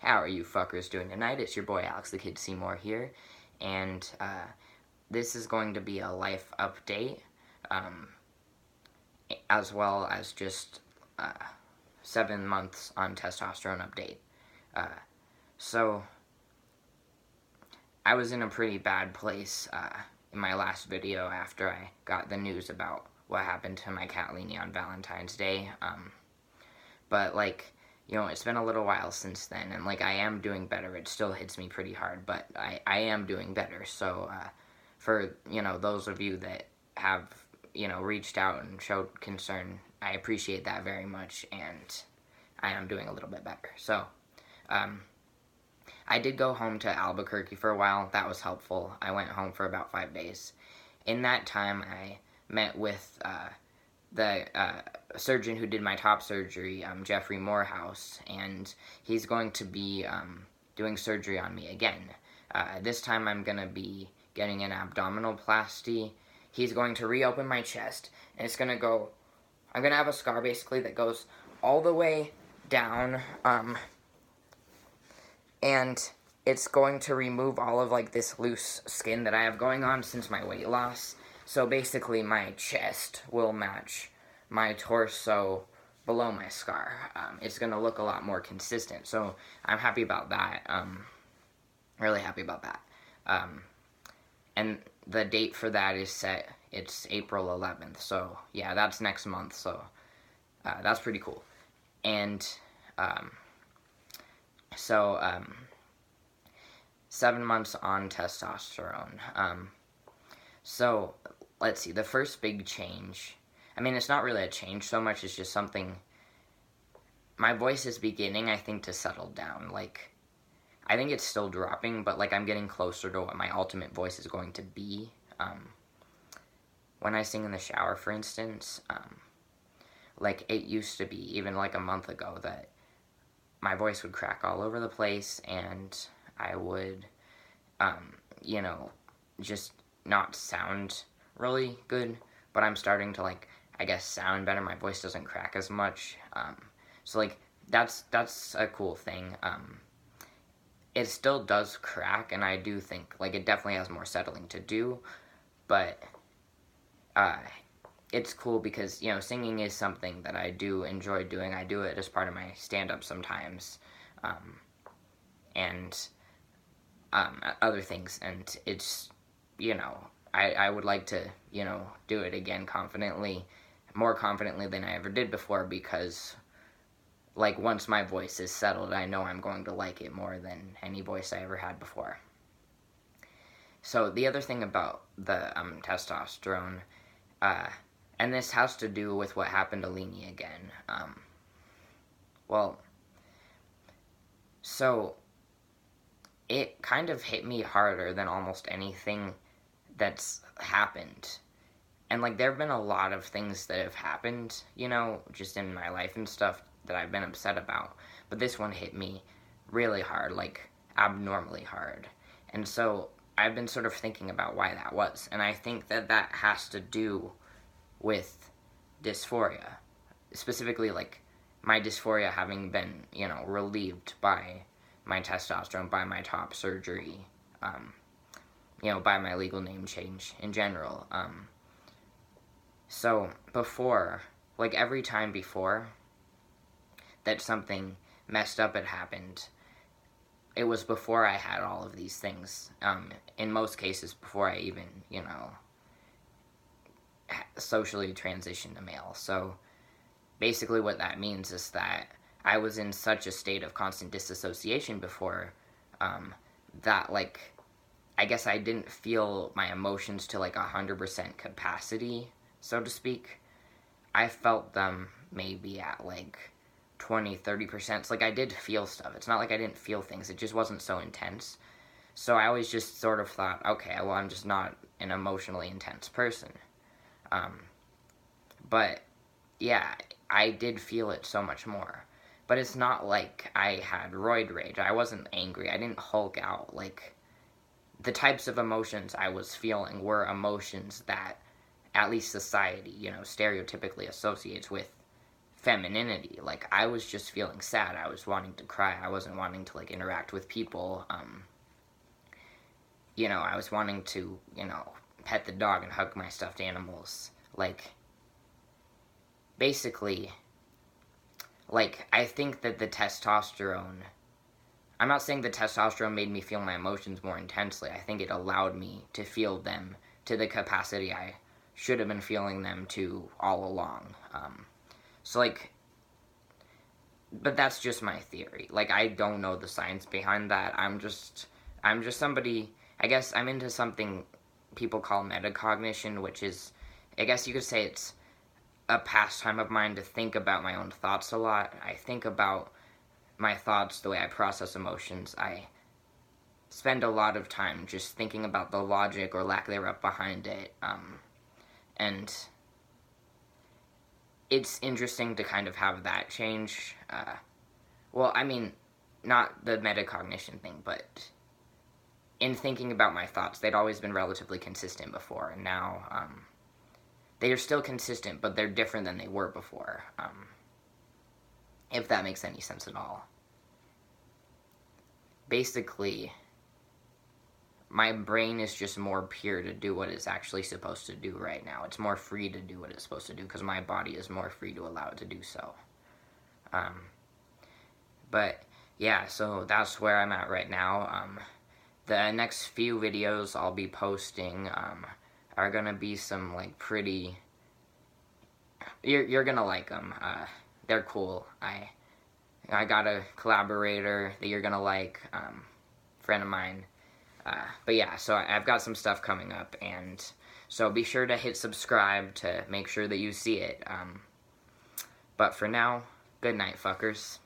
How are you fuckers doing tonight? It's your boy Alex the Kid Seymour here, and this is going to be a life update, um, as well as just 7 months on testosterone update. So, I was in a pretty bad place in my last video after I got the news about what happened to my cat Leanie on Valentine's Day, but like, it's been a little while since then, and like, I am doing better. It still hits me pretty hard, but I am doing better. So for those of you that have reached out and showed concern, I appreciate that very much, and I am doing a little bit better. So I did go home to Albuquerque for a while. That was helpful. I went home for about 5 days. In that time, I met with the surgeon who did my top surgery, Jeffrey Morehouse, and he's going to be doing surgery on me again. This time I'm going to be getting an abdominoplasty. He's going to reopen my chest, and it's going to go, I'm going to have a scar basically that goes all the way down, and it's going to remove all of like this loose skin that I have going on since my weight loss. So basically my chest will match my torso below my scar. It's going to look a lot more consistent. So I'm happy about that. Really happy about that. And the date for that is set. It's April 11th. So yeah, that's next month. So that's pretty cool. And 7 months on testosterone. So let's see, the first big change, I mean, it's not really a change so much, it's just something, my voice is beginning, I think, to settle down. Like, I think it's still dropping, but like, I'm getting closer to what my ultimate voice is going to be. When I sing in the shower, for instance, like, it used to be, even like a month ago, that my voice would crack all over the place, and I would, just not sound really good, but I'm starting to, like, I guess, sound better. My voice doesn't crack as much, so, like, that's a cool thing. It still does crack, and I do think, like, it definitely has more settling to do, but, it's cool because, singing is something that I do enjoy doing. I do it as part of my stand-up sometimes, and other things, and it's, I would like to, do it again confidently, more confidently than I ever did before, because, like, once my voice is settled, I know I'm going to like it more than any voice I ever had before. So, the other thing about the testosterone, and this has to do with what happened to Leanie again, so it kind of hit me harder than almost anything that's happened. And, like, there have been a lot of things that have happened, just in my life and stuff that I've been upset about. But this one hit me really hard, like, abnormally hard. And so I've been sort of thinking about why that was. And I think that that has to do with dysphoria. Specifically, like, my dysphoria having been, relieved by my testosterone, by my top surgery, by my legal name change in general. So before, like, every time before that something messed up had happened, it was before I had all of these things. In most cases, before I even, socially transitioned to male. So basically what that means is that I was in such a state of constant disassociation before, that, like, I guess I didn't feel my emotions to, like, 100% capacity, so to speak. I felt them maybe at, like, 20-30%. It's like I did feel stuff. It's not like I didn't feel things. It just wasn't so intense. So I always just sort of thought, okay, well, I'm just not an emotionally intense person. But, yeah, I did feel it so much more. But it's not like I had roid rage. I wasn't angry. I didn't Hulk out. Like, the types of emotions I was feeling were emotions that, at least society, stereotypically associates with femininity. Like, I was just feeling sad. I was wanting to cry. I wasn't wanting to, like, interact with people. You know, I was wanting to, you know, pet the dog and hug my stuffed animals. Like, basically, like, I think that the testosterone, I'm not saying the testosterone made me feel my emotions more intensely. I think it allowed me to feel them to the capacity I should have been feeling them to all along. So, like, but that's just my theory. Like, I don't know the science behind that. I'm just somebody, I guess I'm into something people call metacognition, which is, I guess you could say it's a pastime of mine to think about my own thoughts a lot. I think about my thoughts, the way I process emotions. I spend a lot of time just thinking about the logic or lack thereof behind it. And it's interesting to kind of have that change. Well, I mean, not the metacognition thing, but in thinking about my thoughts, they'd always been relatively consistent before, and now they are still consistent, but they're different than they were before, if that makes any sense at all. Basically, my brain is just more pure to do what it's actually supposed to do right now. It's more free to do what it's supposed to do because my body is more free to allow it to do so. But yeah, so that's where I'm at right now. The next few videos I'll be posting are gonna be some like pretty. You're gonna like them. They're cool. I got a collaborator that you're gonna like, friend of mine. But yeah, so I've got some stuff coming up, and so be sure to hit subscribe to make sure that you see it. But for now, good night, fuckers.